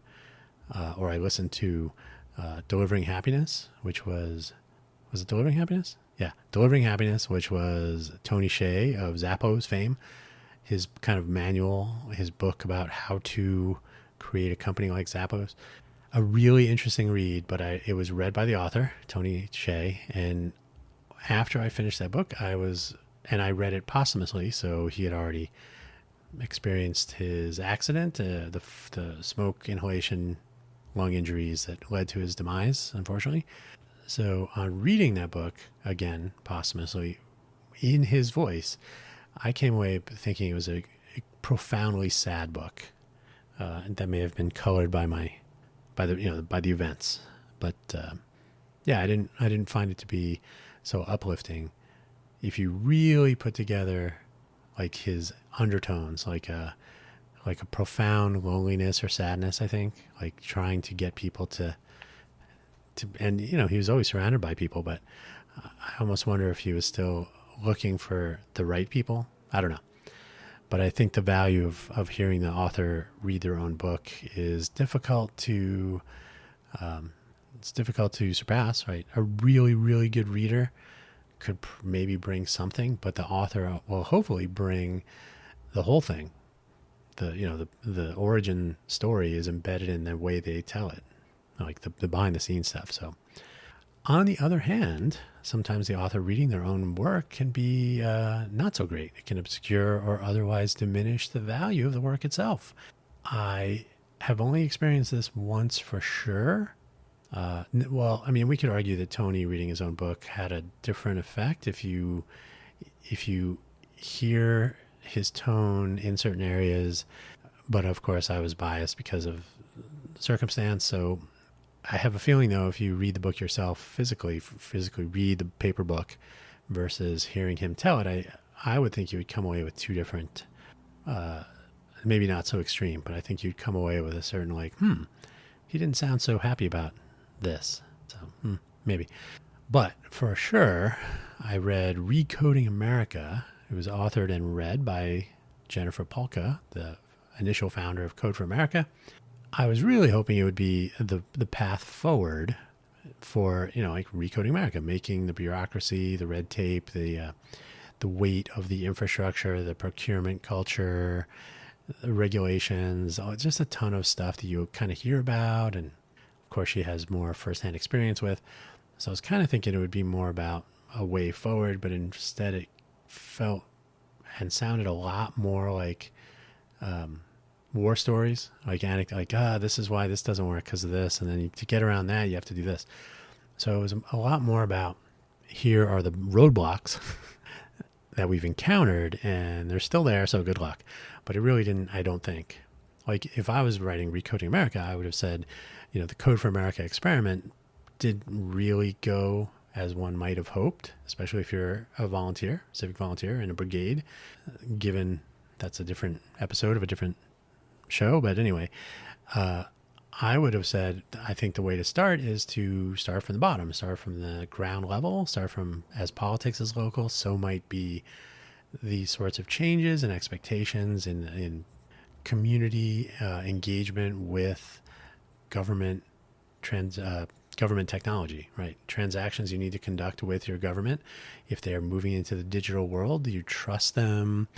or I listened to Delivering Happiness, which was it Delivering Happiness? Yeah, Delivering Happiness, which was Tony Hsieh of Zappos fame. His kind of manual, his book about how to create a company like Zappos. A really interesting read, but it was read by the author, Tony Hsieh. And after I finished that book, I read it posthumously, so he had already experienced his accident, the smoke inhalation lung injuries that led to his demise, unfortunately. So on reading that book, again, posthumously, in his voice, I came away thinking it was a profoundly sad book. That may have been colored by the events, but I didn't find it to be so uplifting. If you really put together like his undertones, like a profound loneliness or sadness, I think, like trying to get people to, and he was always surrounded by people, but I almost wonder if he was still looking for the right people. I don't know. But I think the value of hearing the author read their own book is difficult to surpass, right? A really, really good reader could maybe bring something, but the author will hopefully bring the whole thing. The origin story is embedded in the way they tell it, like the behind the scenes stuff. So on the other hand, sometimes the author reading their own work can be not so great. It can obscure or otherwise diminish the value of the work itself. I have only experienced this once for sure. We could argue that Tony reading his own book had a different effect. If you hear his tone in certain areas, but of course I was biased because of circumstance. So I have a feeling, though, if you read the book yourself, physically read the paper book versus hearing him tell it, I would think you would come away with two different, maybe not so extreme, but I think you'd come away with a certain he didn't sound so happy about this. So maybe. But for sure, I read Recoding America. It was authored and read by Jennifer Polka, the initial founder of Code for America. I was really hoping it would be the path forward for, like Recoding America, making the bureaucracy, the red tape, the weight of the infrastructure, the procurement culture, the regulations, just a ton of stuff that you kind of hear about. And of course, she has more firsthand experience with. So I was kind of thinking it would be more about a way forward, but instead it felt and sounded a lot more like war stories, this is why this doesn't work because of this, and then to get around that you have to do this. So it was a lot more about, here are the roadblocks that we've encountered, and they're still there, so good luck. But it really didn't, I don't think. Like if I was writing Recoding America, I would have said, the Code for America experiment didn't really go as one might have hoped, especially if you're a volunteer, civic volunteer in a brigade, given that's a different episode of a different show. But anyway, I would have said, I think the way to start is to start from the bottom, start from the ground level, start from, as politics is local, so might be these sorts of changes and expectations in community engagement with government government technology, right? Transactions you need to conduct with your government. If they're moving into the digital world, do you trust them?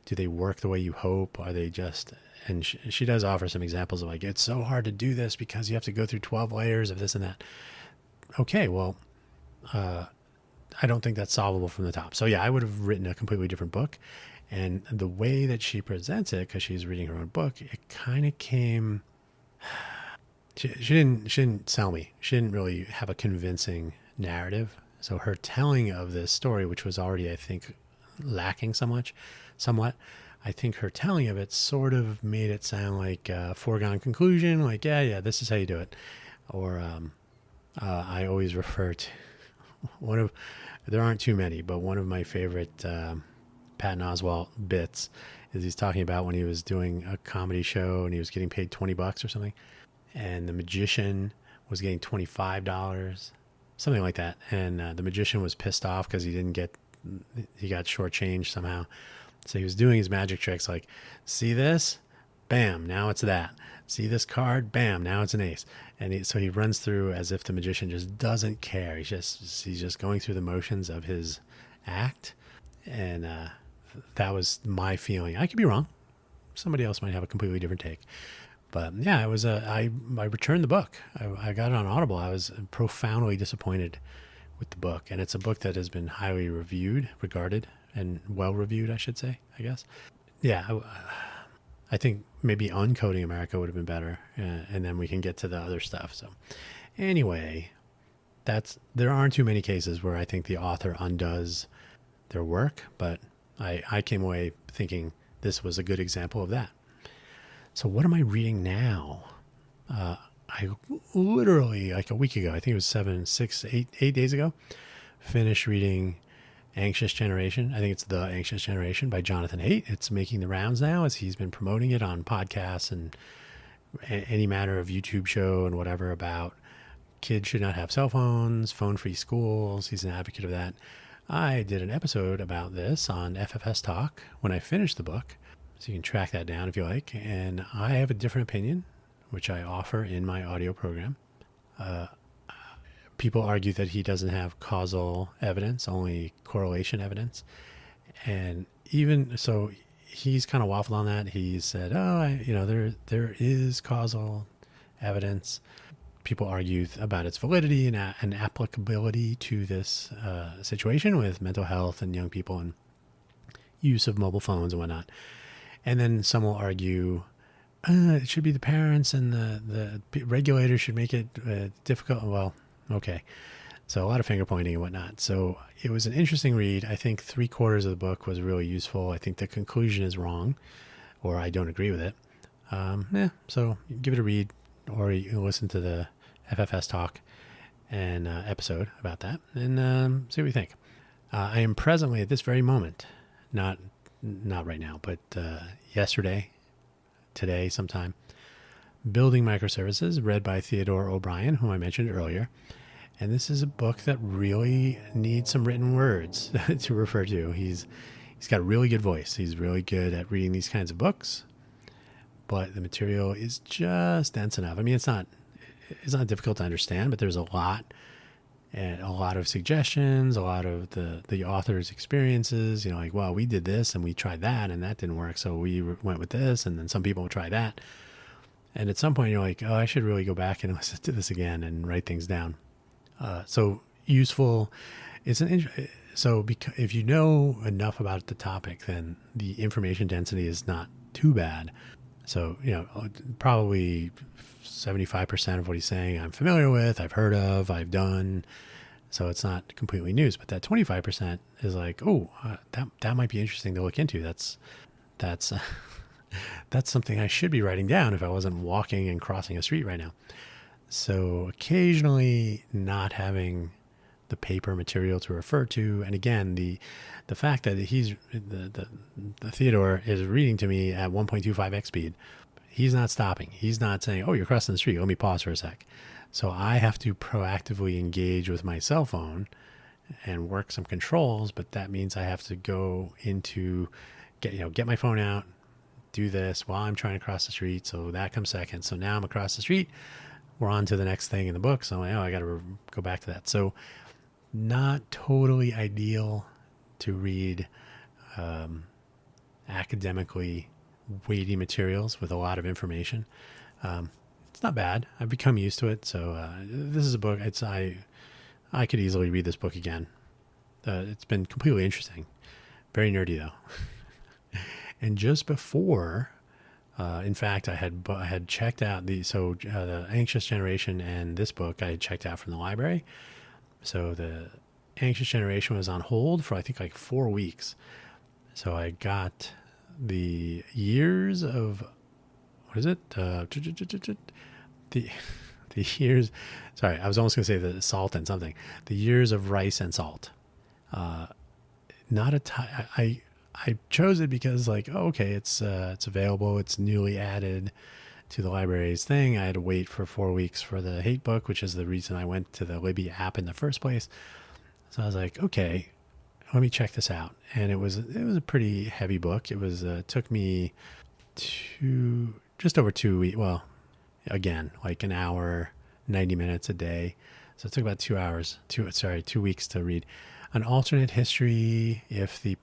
Do they work the way you hope? Are they just, and she does offer some examples of it's so hard to do this because you have to go through 12 layers of this and that. Okay, well, I don't think that's solvable from the top. So yeah, I would have written a completely different book. And the way that she presents it, because she's reading her own book, it kind of came. She didn't sell me. She didn't really have a convincing narrative. So her telling of this story, which was already, I think, lacking somewhat, I think her telling of it sort of made it sound like a foregone conclusion. Like, yeah, this is how you do it. Or I always refer to one of, there aren't too many, but one of my favorite Patton Oswalt bits is he's talking about when he was doing a comedy show and he was getting paid $20 or something, and the magician was getting $25, something like that, and the magician was pissed off because he got shortchanged somehow. So he was doing his magic tricks like, see this, bam, now it's that. See this card, bam, now it's an ace. And so he runs through as if the magician just doesn't care. He's just going through the motions of his act, and that was my feeling. I could be wrong. Somebody else might have a completely different take. But yeah, it was I returned the book. I got it on Audible. I was profoundly disappointed with the book, and it's a book that has been highly regarded, and well reviewed, I should say, I guess. Yeah, I think maybe Uncoding America would have been better, and then we can get to the other stuff. So anyway, there aren't too many cases where I think the author undoes their work, but I came away thinking this was a good example of that. So what am I reading now? I literally, like a week ago, I think it was 8 days ago, finished reading Anxious Generation. I think it's The Anxious Generation by Jonathan Haidt. It's making the rounds now as he's been promoting it on podcasts and any manner of YouTube show and whatever about kids should not have cell phones, phone-free schools. He's an advocate of that. I did an episode about this on FFS Talk when I finished the book, so you can track that down if you like. And I have a different opinion, which I offer in my audio program. People argue that he doesn't have causal evidence, only correlation evidence. And even so, he's kind of waffled on that. He said, there is causal evidence. People argue about its validity and applicability to this situation with mental health and young people and use of mobile phones and whatnot. And then some will argue, it should be the parents and the regulators should make it difficult. Well, okay. So a lot of finger pointing and whatnot. So it was an interesting read. I think 3/4 of the book was really useful. I think the conclusion is wrong, or I don't agree with it. So give it a read, or you can listen to the FFS Talk and episode about that, and see what you think. I am presently at this very moment, not right now, but today sometime, Building Microservices, read by Theodore O'Brien, whom I mentioned earlier. And this is a book that really needs some written words to refer to. He's got a really good voice. He's really good at reading these kinds of books, but the material is just dense enough. I mean, it's not difficult to understand, but there's a lot of suggestions, a lot of the author's experiences, like, well, we did this and we tried that and that didn't work, so we went with this, and then some people will try that. And at some point you're like, oh, I should really go back and listen to this again and write things down. So useful. If you know enough about the topic, then the information density is not too bad. So, probably 75% of what he's saying I'm familiar with, I've heard of, I've done. So it's not completely news, but that 25% is like, that might be interesting to look into. That's something I should be writing down if I wasn't walking and crossing a street right now. So occasionally not having the paper material to refer to, and again, the fact that the Theodore is reading to me at 1.25x speed. He's not stopping. He's not saying, oh, you're crossing the street, let me pause for a sec. So I have to proactively engage with my cell phone and work some controls, but that means I have to go into get my phone out, do this while I'm trying to cross the street. So that comes second. So now I'm across the street. We're on to the next thing in the book. So I'm like, I got to go back to that. So not totally ideal to read academically weighty materials with a lot of information. It's not bad. I've become used to it. So this is a book. I I could easily read this book again. It's been completely interesting. Very nerdy though. And just before, in fact, I had checked out the Anxious Generation and this book I had checked out from the library. So the Anxious Generation was on hold for I think like 4 weeks. So I got the years of what is it? The years. Sorry, I was almost going to say the salt and something. The years of rice and salt. Not a I chose it because like, oh, okay, it's available. It's newly added to the library's thing. I had to wait for 4 weeks for the Hate book, which is the reason I went to the Libby app in the first place. So I was like, okay, let me check this out. And it was a pretty heavy book. It was took me just over 2 weeks. Well, again, like an hour, 90 minutes a day. So it took about 2 weeks to read. An alternate history if the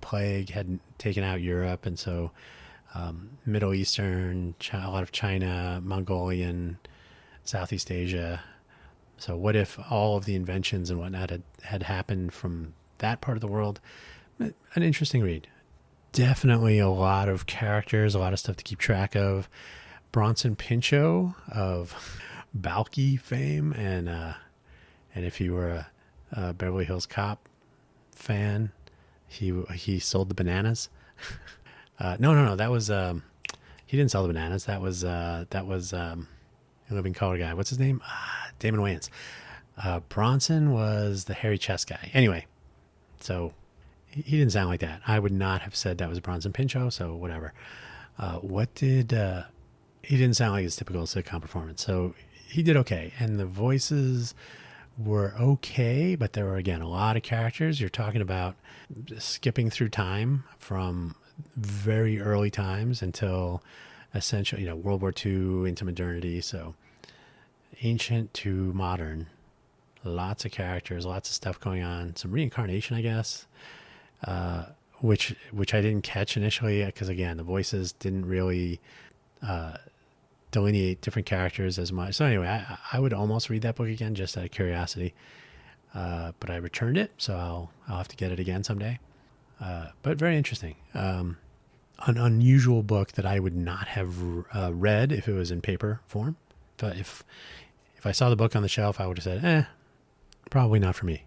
plague had taken out Europe, and so Middle Eastern, a lot of China, Mongolian, Southeast Asia. So what if all of the inventions and whatnot had happened from that part of the world? An interesting read. Definitely a lot of characters, a lot of stuff to keep track of. Bronson Pinchot of Balky fame, and if you were a Beverly Hills Cop fan, he sold the bananas. No, that was he didn't sell the bananas. That was Living Color guy. What's his name? Damon Wayans. Bronson was the hairy chest guy. Anyway, so he didn't sound like that. I would not have said that was Bronson Pinchot. So whatever. He didn't sound like his typical sitcom performance. So he did okay, and the voices were okay, but there were again a lot of characters. You're talking about skipping through time from very early times until essentially, World War II into modernity. So ancient to modern, lots of characters, lots of stuff going on. Some reincarnation, I guess, which I didn't catch initially because again the voices didn't really delineate different characters as much. So anyway, I would almost read that book again just out of curiosity, but I returned it, so I'll have to get it again someday. But very interesting. An unusual book that I would not have read if it was in paper form. But if I saw the book on the shelf, I would have said, probably not for me,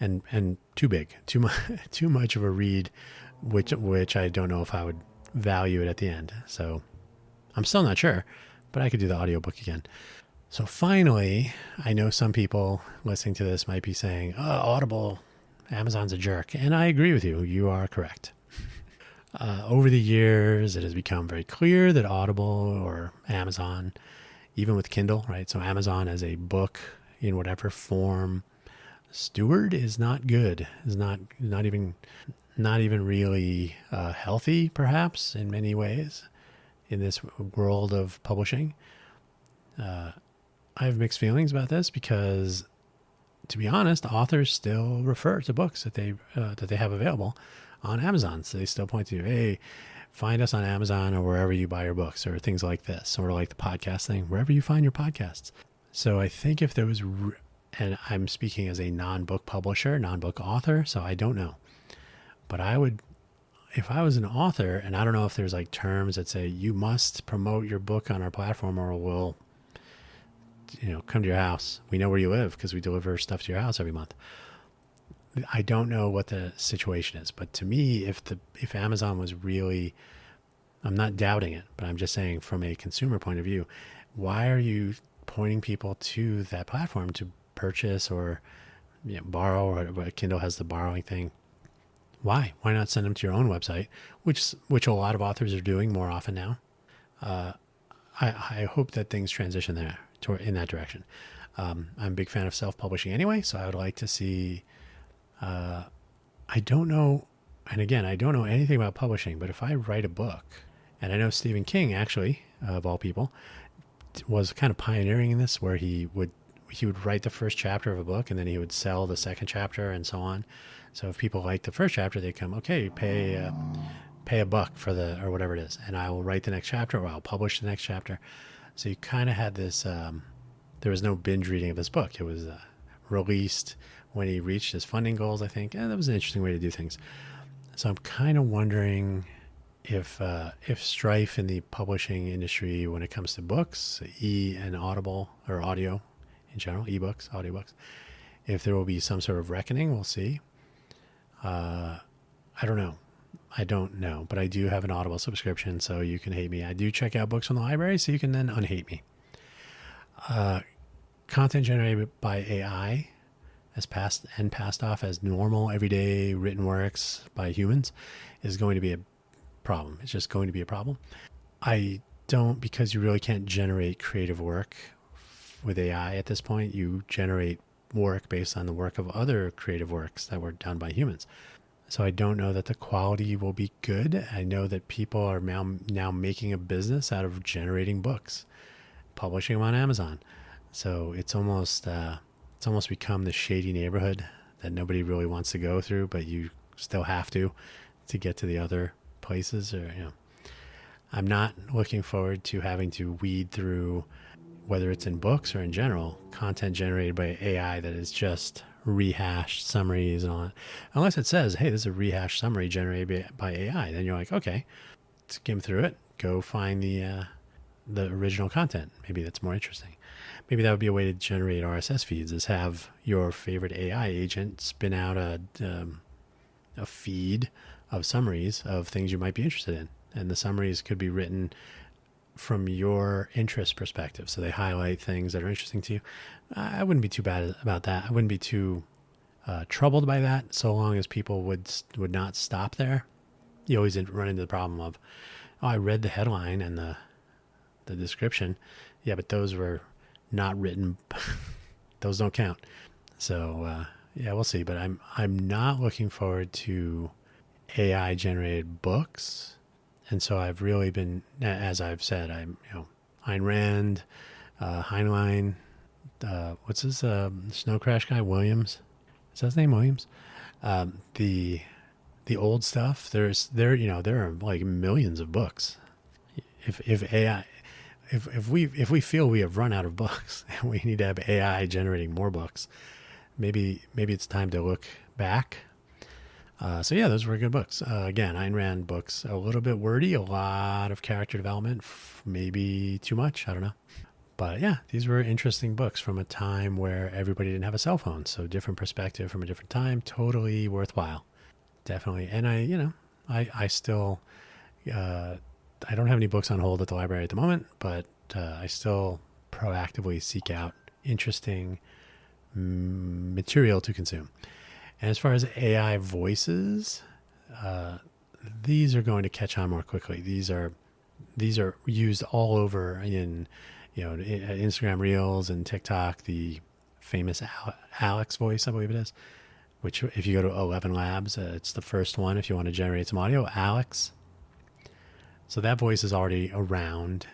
and too big, too much of a read, which I don't know if I would value it at the end. So I'm still not sure, but I could do the audiobook again. So finally, I know some people listening to this might be saying, oh, Audible, Amazon's a jerk. And I agree with you. You are correct. Over the years, it has become very clear that Audible or Amazon, even with Kindle, right? So Amazon as a book in whatever form steward is not good, is not even really healthy, perhaps, in many ways. In this world of publishing, I have mixed feelings about this because, to be honest, authors still refer to books that they have available on Amazon. So they still point to, hey, find us on Amazon or wherever you buy your books, or things like this, sort of like the podcast thing, wherever you find your podcasts. So I think if there was, and I'm speaking as a non-book publisher, non-book author, so I don't know, but I would. If I was an author, and I don't know if there's like terms that say you must promote your book on our platform or we'll, come to your house. We know where you live because we deliver stuff to your house every month. I don't know what the situation is, but to me, if Amazon was really, I'm not doubting it, but I'm just saying from a consumer point of view, why are you pointing people to that platform to purchase or borrow, or Kindle has the borrowing thing? Why? Why not send them to your own website, which a lot of authors are doing more often now? I hope that things transition in that direction. I'm a big fan of self-publishing anyway, so I would like to see. I don't know, and again, I don't know anything about publishing, but if I write a book, and I know Stephen King, actually, of all people, was kind of pioneering in this, where he would write the first chapter of a book, and then he would sell the second chapter, and so on. So if people like the first chapter, they come, okay, pay $1 for or whatever it is, and I will write the next chapter, or I'll publish the next chapter. So you kind of had this. There was no binge reading of this book. It was released when he reached his funding goals, I think that was an interesting way to do things. So I'm kind of wondering if strife in the publishing industry when it comes to books, and Audible or audio in general, ebooks, audiobooks, if there will be some sort of reckoning. We'll see. I don't know. But I do have an Audible subscription, so you can hate me. I do check out books from the library, so you can then unhate me. Content generated by AI has passed off as normal, everyday written works by humans is going to be a problem. It's just going to be a problem. Because you really can't generate creative work with AI at this point. You generate work based on the work of other creative works that were done by humans. So I don't know that the quality will be good. I know that people are now making a business out of generating books, publishing them on Amazon. So it's almost become the shady neighborhood that nobody really wants to go through, but you still have to get to the other places. I'm not looking forward to having to weed through, whether it's in books or in general, content generated by AI that is just rehashed summaries and all that. Unless it says, hey, this is a rehashed summary generated by AI. Then you're like, okay, skim through it, go find the original content. Maybe that's more interesting. Maybe that would be a way to generate RSS feeds, is have your favorite AI agent spin out a feed of summaries of things you might be interested in. And the summaries could be written from your interest perspective. So they highlight things that are interesting to you. I wouldn't be too bad about that. I wouldn't be too troubled by that, so long as people would not stop there. You always run into the problem of, I read the headline and the description. Yeah, but those were not written. Those don't count. So we'll see. But I'm not looking forward to AI generated books. And so I've really been, as I've said, Ayn Rand, Heinlein, what's his snow crash guy, Williams? Is that his name, Williams? The old stuff. There are like millions of books. If we feel we have run out of books and we need to have AI generating more books, maybe it's time to look back. Those were good books. Again, Ayn Rand books, a little bit wordy, a lot of character development, maybe too much, I don't know. But yeah, these were interesting books from a time where everybody didn't have a cell phone. So different perspective from a different time, totally worthwhile. Definitely. And I still, I don't have any books on hold at the library at the moment, but I still proactively seek out interesting material to consume. And as far as AI voices, these are going to catch on more quickly. These are used all over in Instagram Reels and TikTok. The famous Alex voice, I believe it is, which if you go to 11 Labs, it's the first one if you want to generate some audio, Alex. So that voice is already around.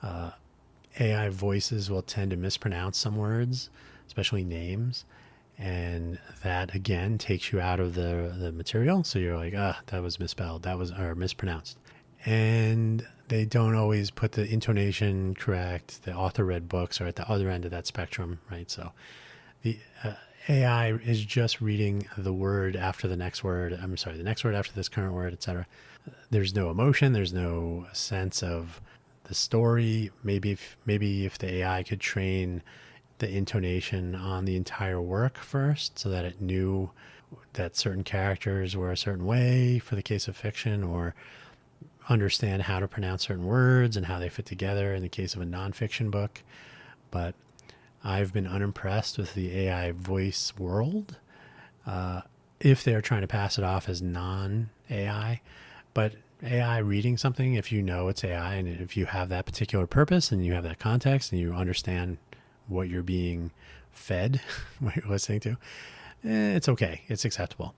AI voices will tend to mispronounce some words, especially names. And that, again, takes you out of the material. So you're like, that was misspelled. Or mispronounced. And they don't always put the intonation correct. The author read books are at the other end of that spectrum, right? So the AI is just reading the word after the next word. The next word after this current word, etc. There's no emotion. There's no sense of the story. Maybe if the AI could train the intonation on the entire work first, so that it knew that certain characters were a certain way for the case of fiction, or understand how to pronounce certain words and how they fit together in the case of a nonfiction book. But I've been unimpressed with the AI voice world, if they're trying to pass it off as non-AI. But AI reading something, if you know it's AI and if you have that particular purpose and you have that context and you understand what you're being fed, what you're listening to, it's okay. It's acceptable.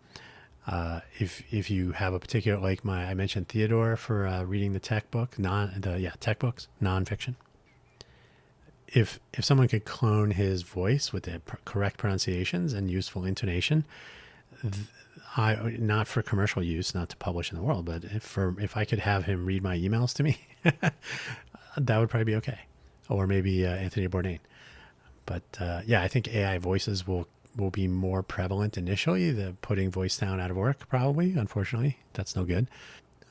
If you have a particular, like I mentioned Theodore for reading the tech book, tech books, nonfiction. If someone could clone his voice with the correct pronunciations and useful intonation, not for commercial use, not to publish in the world, but if I could have him read my emails to me, that would probably be okay. Or maybe Anthony Bourdain. But I think AI voices will will be more prevalent initially, the putting voice down out of work, probably. Unfortunately, that's no good.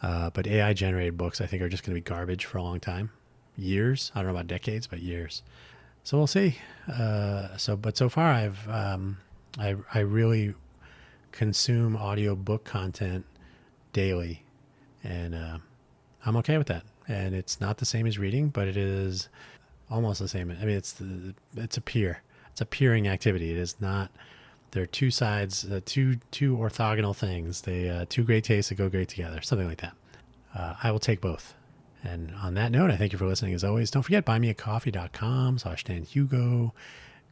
But AI generated books, I think, are just going to be garbage for a long time. Years. I don't know about decades, but years. So we'll see. But so far, I really consume audiobook content daily, and I'm okay with that. And it's not the same as reading, but it is almost the same. I mean, it's a peer. It's a peering activity. It is not. There are two sides, two orthogonal things. They two great tastes that go great together. Something like that. I will take both. And on that note, I thank you for listening as always. Don't forget, buymeacoffee.com/DanHugo,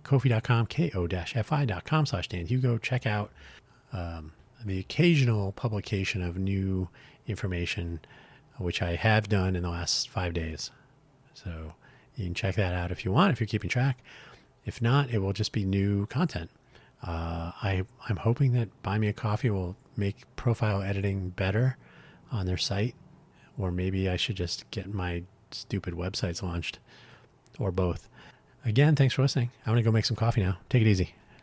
Ko-fi.com, ko-fi.com/DanHugo. Check out the occasional publication of new information, which I have done in the last 5 days. So you can check that out if you want, if you're keeping track. If not, it will just be new content. I'm hoping that Buy Me a Coffee will make profile editing better on their site, or maybe I should just get my stupid websites launched, or both. Again, thanks for listening. I'm going to go make some coffee now. Take it easy.